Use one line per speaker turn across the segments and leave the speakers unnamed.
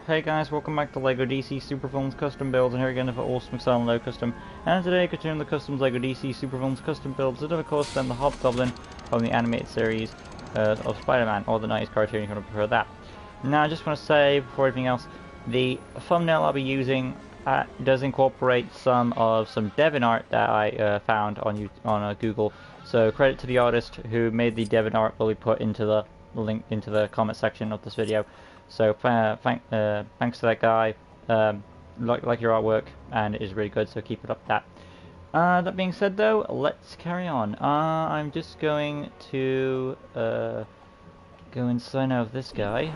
Hey guys, welcome back to LEGO DC Superfilms Custom Builds, and here again for awesome Excel Low Custom. And today, continuing the Customs LEGO DC Superfilms Custom Builds, and of course then the Hobgoblin from the animated series of Spider-Man, or the 90s cartoon, if you want to prefer that. Now I just want to say, before anything else, the thumbnail I'll be using does incorporate some Devon art that I found on Google. So credit to the artist who made the Devon art will be put into the link into the comment section of this video. So thanks to that guy. Like your artwork, and it is really good. So keep it up. That being said, though, let's carry on. I'm just going to go and sign out of this guy.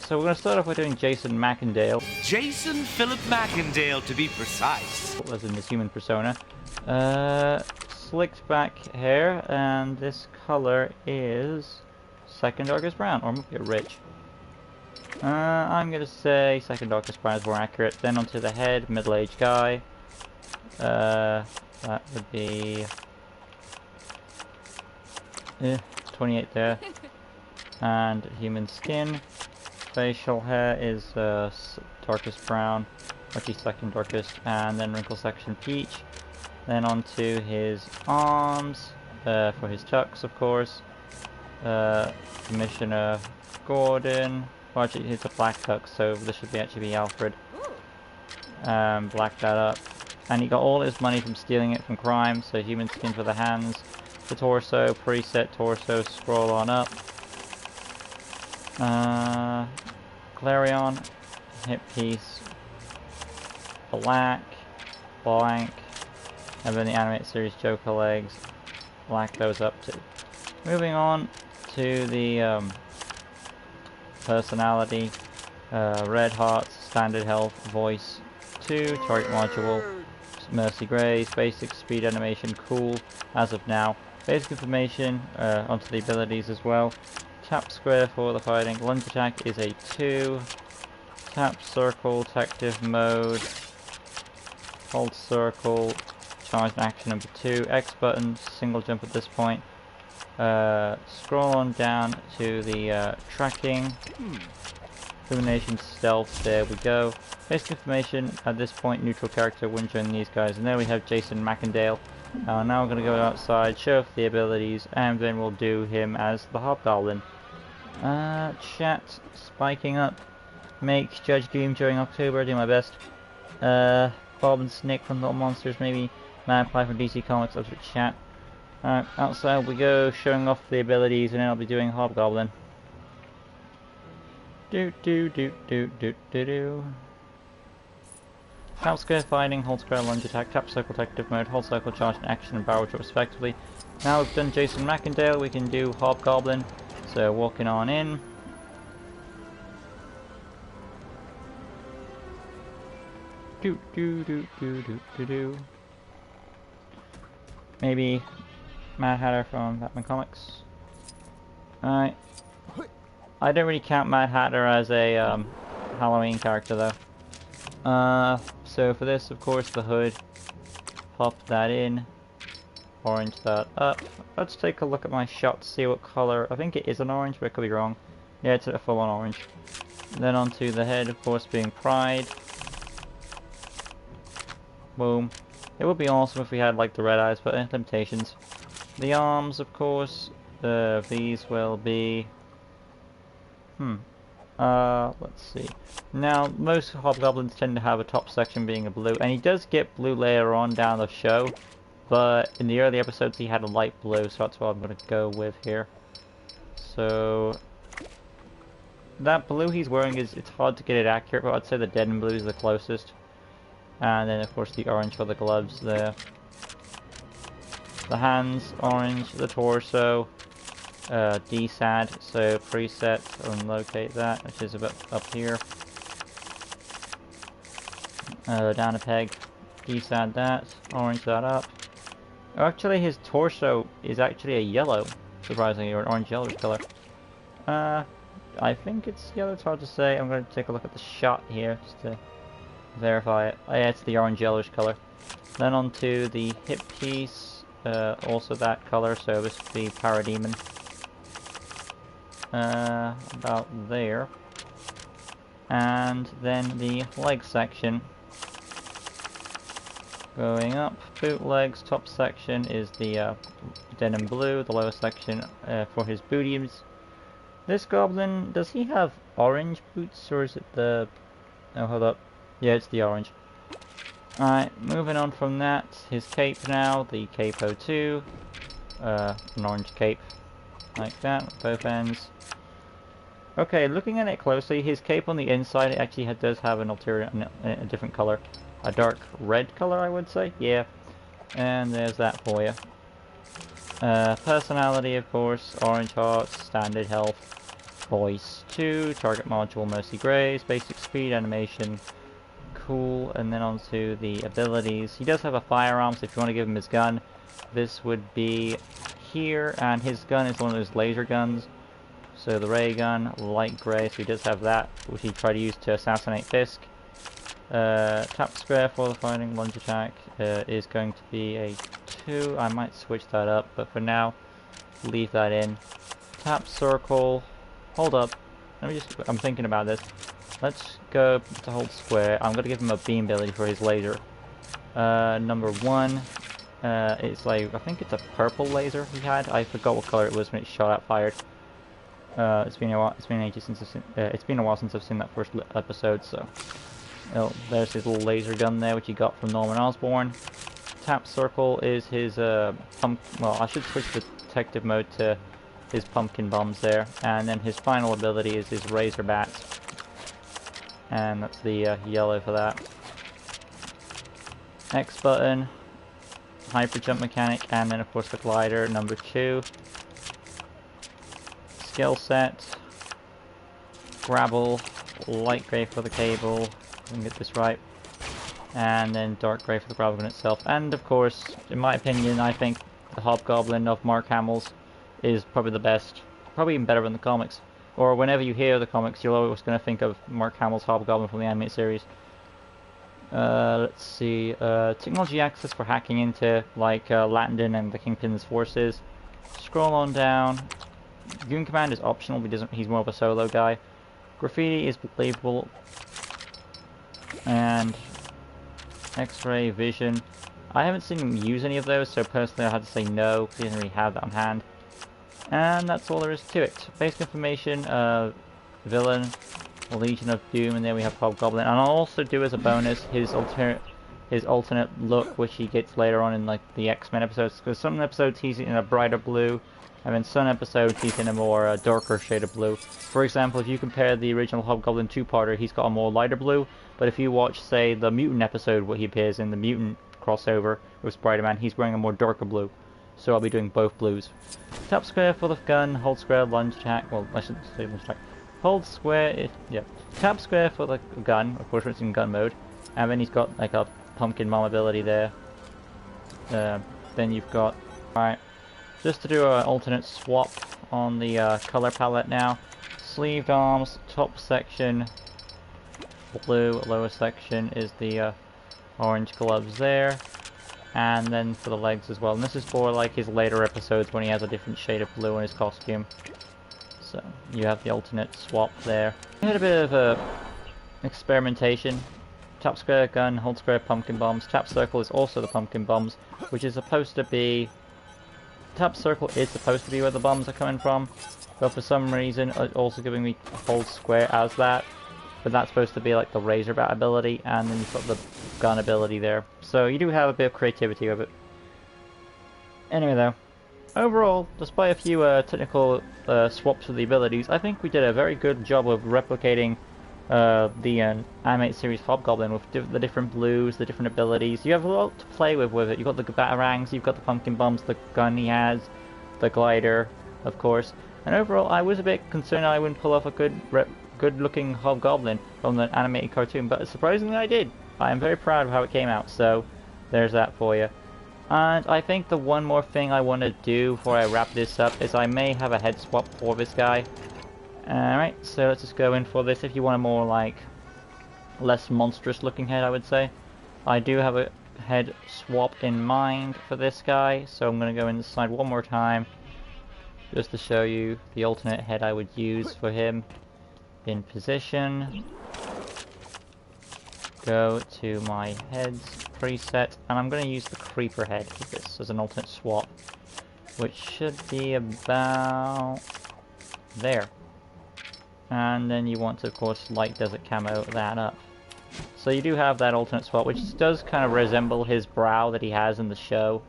So we're going to start off by doing Jason Macendale.
Jason Philip Macendale, to be precise.
As in this human persona. Slicked back hair, and this color is second darkest brown, or maybe rich. I'm gonna say second darkest brown is more accurate. Then onto the head, middle-aged guy. That would be 28 there. And human skin. Facial hair is darkest brown, actually second darkest, and then wrinkle section peach. Then onto his arms for his tucks, of course. Commissioner Gordon. Well, actually, it's a black tuck, so this should actually be Alfred. Black that up. And he got all his money from stealing it from crime, so human skin for the hands. The torso, preset torso, scroll on up. Clarion, hip piece, black, blank, and then the animated series Joker legs, black those up too. Moving on to the personality, red hearts, standard health, voice 2, target module, mercy grace, basic speed animation, cool as of now. Basic information onto the abilities as well. Tap square for the fighting, lunge attack is a 2, tap circle, tactive mode, hold circle, charge action number 2, X button, single jump at this point. Scroll on down to the tracking, illumination, stealth, there we go. Basic information, at this point neutral character wouldn't join these guys, and there we have Jason Macendale. Now we're going to go outside, show off the abilities, and then we'll do him as the Hobgoblin. Chat spiking up. Make Judge Doom during October, do my best. Bob and Snick from Little Monsters, maybe Magpie from DC Comics, up to chat. Alright, outside we go, showing off the abilities, and then I'll be doing Hobgoblin. Do. Tap square fighting, hold square lunge attack, tap circle tactive mode, hold circle charge and action and barrel drop respectively. Now we've done Jason Macendale, we can do Hobgoblin. So walking on in. Do. Maybe Mad Hatter from Batman Comics. Alright. I don't really count Mad Hatter as a Halloween character though. So for this, of course, the hood. Pop that in. Orange that up. Let's take a look at my shot to see what color. I think it is an orange, but I could be wrong. Yeah, it's a full-on orange. Then onto the head, of course, being Pride. Boom. It would be awesome if we had like the red eyes, but limitations. The arms, of course. These will be. Let's see. Now, most Hobgoblins tend to have a top section being a blue, and he does get blue later on down the show. But in the early episodes he had a light blue, so that's what I'm going to go with here. So that blue he's wearing it's hard to get it accurate, but I'd say the denim blue is the closest. And then of course the orange for the gloves there. The hands, orange, the torso, DSAD, so preset, and locate that, which is a bit up here. Down a peg, DSAD that, orange that up. Actually, his torso is actually a yellow, surprisingly, or an orange-yellow color. I think it's yellow, it's hard to say. I'm going to take a look at the shot here, just to verify it. Oh, yeah, it's the orange-yellowish color. Then onto the hip piece, also that color, so this would be Parademon. About there. And then the leg section. Going up, bootlegs, top section is the denim blue, the lower section for his booties. This goblin, does he have orange boots, or is it the... Oh, hold up. Yeah, it's the orange. Alright, moving on from that, his cape now, the Cape 02. An orange cape, like that, both ends. Okay, looking at it closely, his cape on the inside actually does have an ulterior, a different color. A dark red color, I would say, yeah. And there's that for you. Personality, of course, orange hearts, standard health, voice 2, target module mostly grays, basic speed, animation, cool, and then onto the abilities. He does have a firearm, so if you want to give him his gun, this would be here, and his gun is one of those laser guns. So the ray gun, light grey, so he does have that, which he tried to use to assassinate Fisk. Tap square for the fighting lunge attack is going to be a 2. I might switch that up, but for now, leave that in. Tap circle, hold up, I'm thinking about this. Let's go to hold square. I'm going to give him a beam ability for his laser. Number 1, it's like, I think it's a purple laser he had. I forgot what color it was when it shot out fired. It's been a while since I've seen that first episode, so... Oh, there's his little laser gun there, which he got from Norman Osborn. Tap circle is his, well, I should switch the detective mode to his pumpkin bombs there. And then his final ability is his razor bats. And that's the yellow for that. X button, hyper jump mechanic, and then of course the glider, number 2. Skill set, grapple, light grey for the cable. I can get this right, and then dark grey for the grapple gun itself. And of course, in my opinion, I think the Hobgoblin of Mark Hamill's is probably the best, probably even better than the comics. Or whenever you hear the comics, you're always going to think of Mark Hamill's Hobgoblin from the animated series. Let's see, technology access for hacking into like Latondon and the Kingpin's forces. Scroll on down. Goon Command is optional, but he's more of a solo guy. Graffiti is believable. And X-ray, vision. I haven't seen him use any of those, so personally I had to say no, because he doesn't really have that on hand. And that's all there is to it. Basic information, villain, Legion of Doom, and then we have Hobgoblin. And I'll also do as a bonus his alternate look, which he gets later on in like the X-Men episodes, because some episodes he's in a brighter blue, and in some episodes he's in a more darker shade of blue. For example, if you compare the original Hobgoblin 2-parter, he's got a more lighter blue, but if you watch, say, the Mutant episode where he appears in the Mutant crossover with Spider-Man, he's wearing a more darker blue. So I'll be doing both blues. Tap square for the gun, hold square, lunge attack, well, I shouldn't say lunge attack. Hold square, yeah. Tap square for the gun, of course it's in gun mode, and then he's got like a pumpkin bomb ability there. Then you've got, alright, just to do an alternate swap on the color palette now. Sleeved arms, top section, blue, lower section is the orange gloves there. And then for the legs as well. And this is for like his later episodes when he has a different shade of blue in his costume. So you have the alternate swap there. We had a bit of experimentation. Tap square gun, hold square pumpkin bombs. Tap circle is also the pumpkin bombs, which is supposed to be... Tap circle is supposed to be where the bombs are coming from, but for some reason it's also giving me hold square as that. But that's supposed to be like the razor bat ability, and then you've got the gun ability there. So you do have a bit of creativity with it. Anyway though, overall, despite a few technical swaps of the abilities, I think we did a very good job of replicating the animated series Hobgoblin with the different blues, the different abilities. You have a lot to play with it. You've got the batarangs, you've got the pumpkin bombs, the gun he has, the glider, of course. And overall, I was a bit concerned I wouldn't pull off a good-looking Hobgoblin from the animated cartoon, but surprisingly I did. I am very proud of how it came out, so there's that for you. And I think the one more thing I want to do before I wrap this up is I may have a head swap for this guy. Alright, so let's just go in for this. If you want a more, like, less monstrous looking head, I would say. I do have a head swap in mind for this guy, so I'm going to go inside one more time just to show you the alternate head I would use for him. In position, go to my heads preset, and I'm going to use the creeper head for this as an alternate swap, which should be about there. And then you want to, of course, light desert camo that up. So you do have that alternate swap, which does kind of resemble his brow that he has in the show.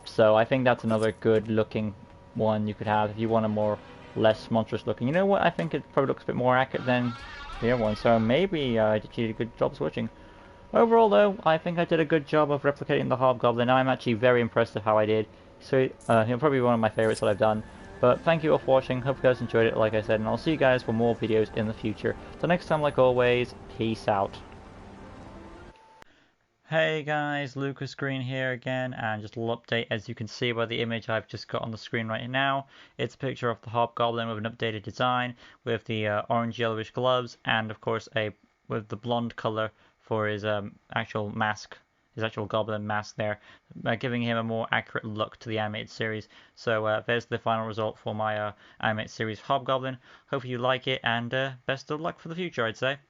So I think that's another good looking one you could have if you want a more less monstrous looking. You know what? I think it probably looks a bit more accurate than the other one. So maybe I did a good job switching. Overall, though, I think I did a good job of replicating the Hobgoblin. I'm actually very impressed with how I did. So he'll probably be one of my favorites that I've done. But thank you all for watching. Hope you guys enjoyed it, like I said, and I'll see you guys for more videos in the future. Till next time, like always, peace out. Hey guys, Lucas Green here again, and just a little update. As you can see by the image I've just got on the screen right now, it's a picture of the Hobgoblin with an updated design, with the orange yellowish gloves, and of course with the blonde color for his actual mask, his actual goblin mask there, giving him a more accurate look to the animated series. So there's the final result for my animated series Hobgoblin. Hope you like it, and best of luck for the future, I'd say.